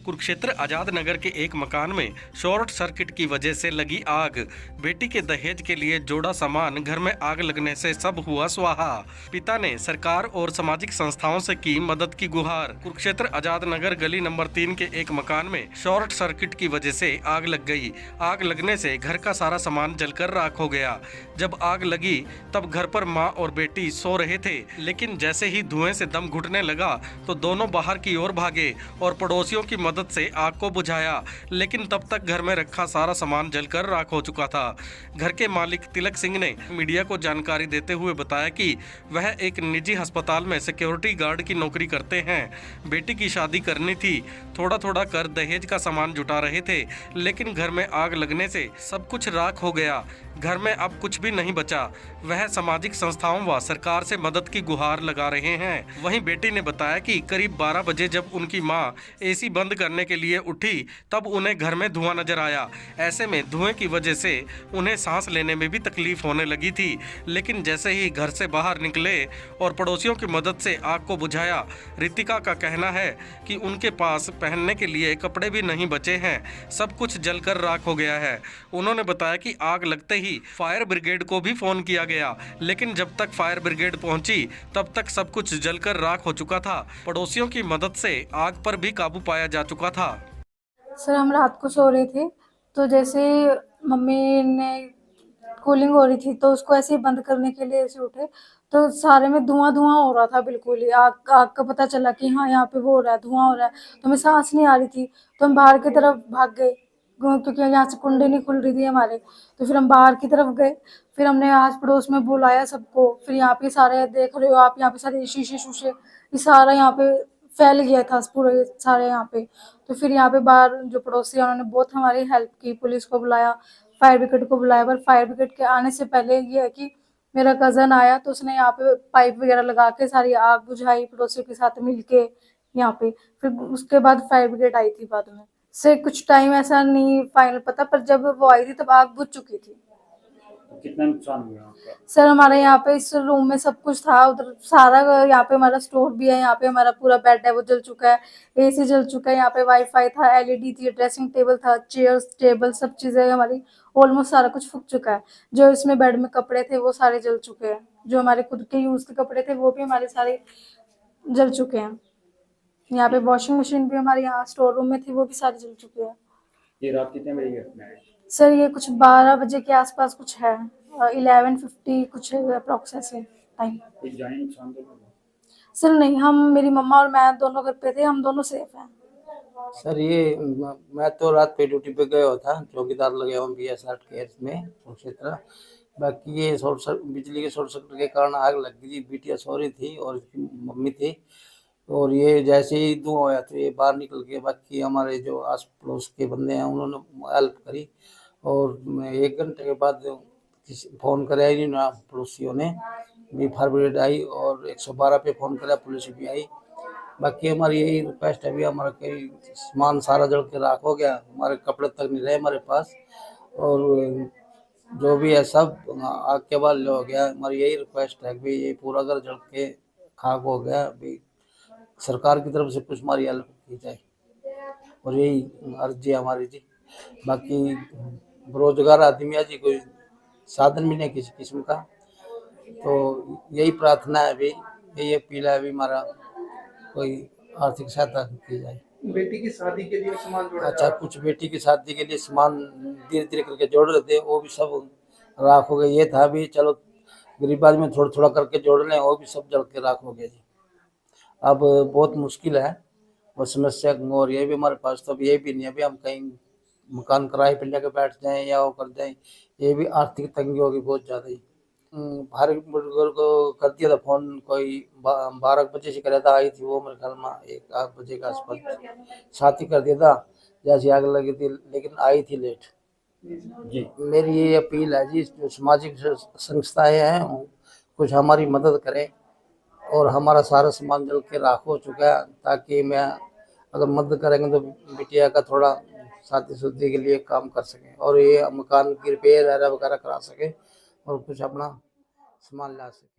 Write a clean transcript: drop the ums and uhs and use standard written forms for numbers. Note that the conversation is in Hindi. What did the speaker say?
कुरुक्षेत्र आजाद नगर के एक मकान में शॉर्ट सर्किट की वजह से लगी आग। बेटी के दहेज के लिए जोड़ा सामान, घर में आग लगने से सब हुआ स्वाहा। पिता ने सरकार और सामाजिक संस्थाओं से की मदद की गुहार। कुरुक्षेत्र आजाद नगर गली नंबर 3 के एक मकान में शॉर्ट सर्किट की वजह से आग लग गई। आग लगने से घर का सारा सामान जलकर राख हो गया। जब आग लगी तब घर पर मां और बेटी सो रहे थे, लेकिन जैसे ही धुएं से दम घुटने लगा तो दोनों बाहर की ओर भागे और पड़ोसियों की मदद से आग को बुझाया, लेकिन तब तक घर में रखा सारा सामान जलकर राख हो चुका था। घर के मालिक तिलक सिंह ने मीडिया को जानकारी देते हुए बताया कि वह एक निजी अस्पताल में सिक्योरिटी गार्ड की नौकरी करते हैं। बेटी की शादी करनी थी, थोड़ा थोड़ा कर दहेज का सामान जुटा रहे थे, लेकिन घर में आग लगने से सब कुछ राख हो गया। घर में अब कुछ भी नहीं बचा। वह सामाजिक संस्थाओं व सरकार से मदद की गुहार लगा रहे हैं। वहीं बेटी ने बताया कि करीब 12 बजे जब उनकी मां एसी बंद करने के लिए उठी तब उन्हें घर में धुआं नजर आया। ऐसे में धुएं की वजह से उन्हें सांस लेने में भी तकलीफ होने लगी थी, लेकिन जैसे ही घर से बाहर निकले और पड़ोसियों की मदद से आग को बुझाया। रितिका का कहना है कि उनके पास पहनने के लिए कपड़े भी नहीं बचे हैं, सब कुछ जलकर राख हो गया है। उन्होंने बताया कि आग लगते ही फायर ब्रिगेड को भी फोन किया गया, लेकिन जब तक फायर ब्रिगेड पहुंची तब तक सब कुछ जलकर राख हो चुका था। पड़ोसियों की मदद से आग पर भी काबू पाया जा चुका था। सर हम रात को सो रहे थे, तो जैसे मम्मी ने कूलिंग हो रही थी तो उसको ऐसे ही बंद करने के लिए ऐसे उठे तो सारे में धुआं धुआं हो रहा था। बिल्कुल ही आग आग का पता चला कि हाँ यहाँ पे वो हो रहा है, धुआं हो रहा है। तो हमें सांस नहीं आ रही थी, तो हम बाहर की तरफ भाग गए क्योंकि यहाँ से कुंडी नहीं खुल रही थी हमारे। तो फिर हम बाहर की तरफ गए, फिर हमने आस पड़ोस में बुलाया सबको। फिर यहाँ पे सारे देख रहे हो आप, यहाँ पे सारे शीशे शूशे ये सारा यहाँ पे फैल गया था पूरे सारे यहाँ पे। तो फिर यहाँ पे बाहर जो पड़ोसी है उन्होंने बहुत हमारी हेल्प की, पुलिस को बुलाया, फायर ब्रिगेड को बुलाया। पर फायर ब्रिगेड के आने से पहले ये है कि मेरा कज़न आया तो उसने यहाँ पे पाइप वगैरह लगा के सारी आग बुझाई पड़ोसियों के साथ मिलके यहाँ पे। फिर उसके बाद फायर ब्रिगेड आई थी बाद में। से कुछ टाइम ऐसा नहीं फाइनल पता, पर जब वो आई थी तब आग बुझ चुकी थी। कितना नुकसान हुआ आपका? सर हमारे यहाँ पे इस रूम में सब कुछ था, उधर सारा यहाँ पे हमारा स्टोर भी है, यहाँ पे हमारा पूरा बेड है वो जल चुका है, एसी जल चुका है, यहाँ पे वाईफाई था, एलईडी थी, ड्रेसिंग टेबल था, चेयर्स टेबल सब चीजें हमारी ऑलमोस्ट सारा कुछ फूक चुका है। जो इसमें बेड में कपड़े थे वो सारे जल चुके हैं, जो हमारे खुद के यूज के कपड़े थे वो भी हमारे सारे जल चुके हैं। यहाँ पे वॉशिंग मशीन भी हमारे यहाँ स्टोर रूम में थी, वो भी सारे जल चुके हैं। ये रात कितने बजे की घटना है? सर ये कुछ 12 बजे के आसपास कुछ है, 11:50 कुछ अप्रोक्स ऐसे टाइम। कोई जानी नुकसान तो नहीं हुआ? सर नहीं, हम मेरी मम्मा और मैं दोनों घर पे थे, हम दोनों सेफ हैं। सर ये मैं तो रात पे ड्यूटी पे गया हुआ था, चौकीदार लगे हुआ BS8 केस में कुरुक्षेत्र। बाकी ये बिजली के शॉर्ट सर्किट के कारण आग लग गई थी। बिटिया सो रही थी और इसकी मम्मी थी, और ये जैसे ही धुआं होया तो ये बाहर निकल के बाकी हमारे जो आस पड़ोस के बंदे हैं उन्होंने हेल्प करी। और 1 घंटे के बाद फ़ोन कराया ही ना पड़ोसियों ने, भी फायर ब्रिगेड आई और 112 पे फ़ोन कराया, पुलिस भी आई। बाकी हमारी यही रिक्वेस्ट है, अभी हमारा कई सामान सारा जल के राख हो गया, हमारे कपड़े तक नहीं रहे हमारे पास, और जो भी है सब आग के बाद हो गया। हमारी यही रिक्वेस्ट है कि ये पूरा घर जल के खाक हो गया, अभी सरकार की तरफ से कुछ हमारी हेल्प की जाए, और यही अर्जी है हमारी जी। बाकी बेरोजगार आदमी है जी, कोई साधन भी नहीं किसी किस्म का, तो यही प्रार्थना है, अभी यही अपील है, अभी हमारा कोई आर्थिक सहायता की जाए। बेटी की शादी के लिए सामान जोड़ा अच्छा, कुछ बेटी की शादी के लिए सामान धीरे धीरे करके जोड़ रहे थे, वो भी सब राख हो गए। ये था भी चलो गरीब आदमी थोड़ा थोड़ा करके जोड़ लें, वो भी सब जल के राख हो गया जी। अब बहुत मुश्किल है वो समस्या, और ये भी हमारे पास तो अब ये भी नहीं है, अभी हम कहीं मकान किराए पे लेके बैठ जाएं या वो कर जाएं, ये भी आर्थिक तंगी होगी बहुत ज़्यादा ही। हर बुजुर्ग को कर दिया था फ़ोन, कोई 12 बजे से कराया था, आई थी वो मेरे ख्याल में 1 बजे के आसपास, साथ ही कर दिया था जैसे आग लगी थी, लेकिन आई थी लेट जी। मेरी ये अपील है जी, जो सामाजिक संस्थाएं हैं कुछ हमारी मदद करें, और हमारा सारा सामान जल के राख हो चुका है, ताकि मैं अगर मदद करेंगे तो बिटिया का थोड़ा शादी शुद्धि के लिए काम कर सकें, और ये मकान की रिपेयर वगैरह करा सके, और कुछ अपना सामान ला सके।